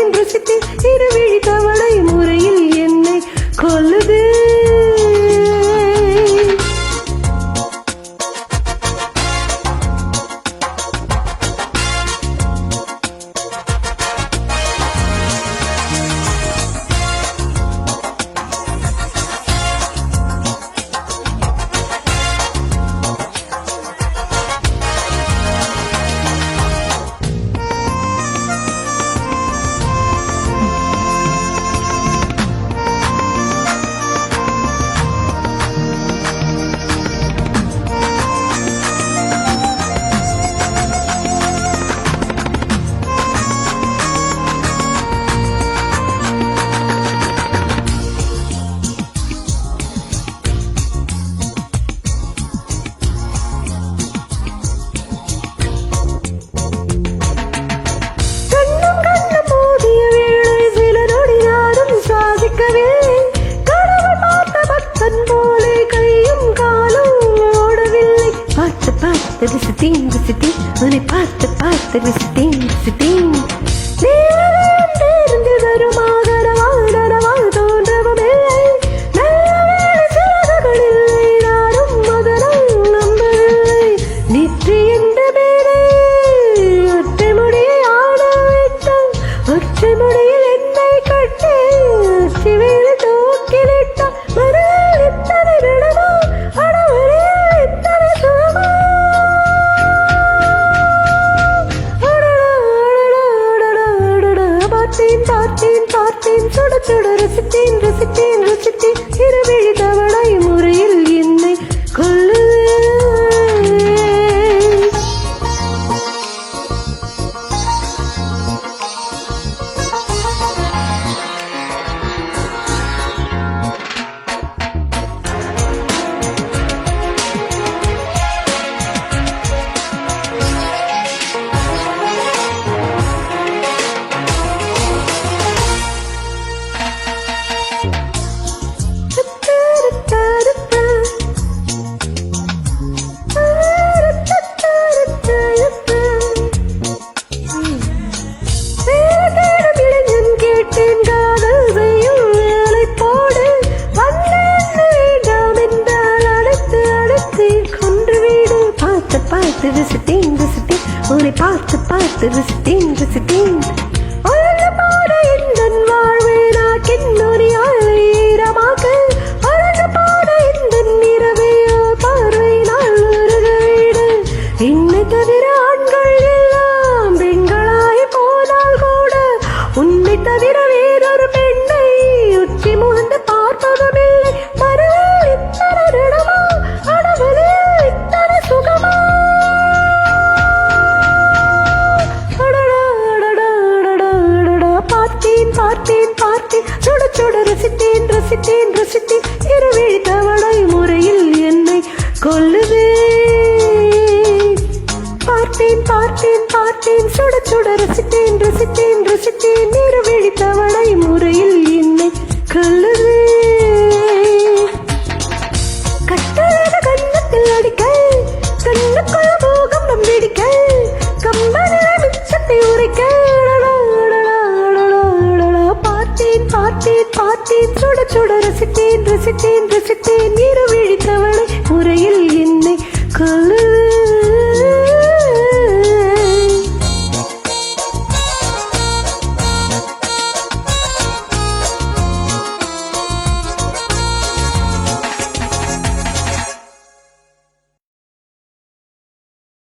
ரசித்தேன் ரசித்தேன் இருவிழி தவளை முறையில் என்னை கொல்லுது. ரசித்தேன் ரசித்தேன் உன்னை பார்த்து பார்த்து ரசித்தேன் ரசித்தேன். தேர்ந்து வரும் ஆதரவால் தோன்றவும் இல்லை, நல்ல சிறகுகளில்லை, நானும் மதனம் நம்பவில்லை. நேற்று என்ற பேரை ஒற்றை முடியை ஆட வைத்தான், ஒற்றை முடியில் என்னை கட்டி சிவேறு தூக்கிலிட்டான். மறுநாள் இத்தனை விடமா அடவரையில் இத்தனை சுகமா. பார்த்தேன் பார்த்தேன் சுட சுட ரசித்தேன் ரசித்தேன் ரசித்தேன் இருவிழி தவளை முறையில் என்னை கொல்லுது. ரசித்தேன் ரசித்தேன் உன்னை பார்த்து பார்த்து ரசித்தேன் ரசித்தேன். அழகு பாட எந்தன் வாழ்வே நாக்கின்னொரு ஈரமாக, அழகு பாட எந்தன் இரவையோ பார்வை நாள் உருக வீடு. என்னை தவிர ஆண்கள் எல்லாம் பெண்களாய் போனால் கூட உன்னை தவிர வேறொரு பெண்ணை உச்சி முகந்து பார்ப்பதும் இல்லை. மறுநாள் இத்தனை இடமா அடவலே இத்தனை சுகமா. பார்த்தேன் பார்த்தேன் சுட சுட ரசித்தேன் ரசித்தேன் ரசித்தேன் இருவிழி தவளை முறையில் என்னை கொல்லுது. பார்த்தேன் பார்த்தேன் பார்த்தேன் சுட சுட ரசித்தேன் ரசித்தேன் ரசித்தேன் இருவிழி தவளை முறையில் என்னை கொல்லுது. கட்டழக கன்னத்தில் அடிக்க கண்ணுக்குள்ள பூகம்பம் பிடிக்க கம்பனில மிச்சத்தை உரைக்க. பார்த்தேன் பார்த்தேன் சுட சுட ரசித்தேன் ரசித்தேன் ரசித்தேன் இருவிழி தவளை முறையில் என்னை கொல்லு.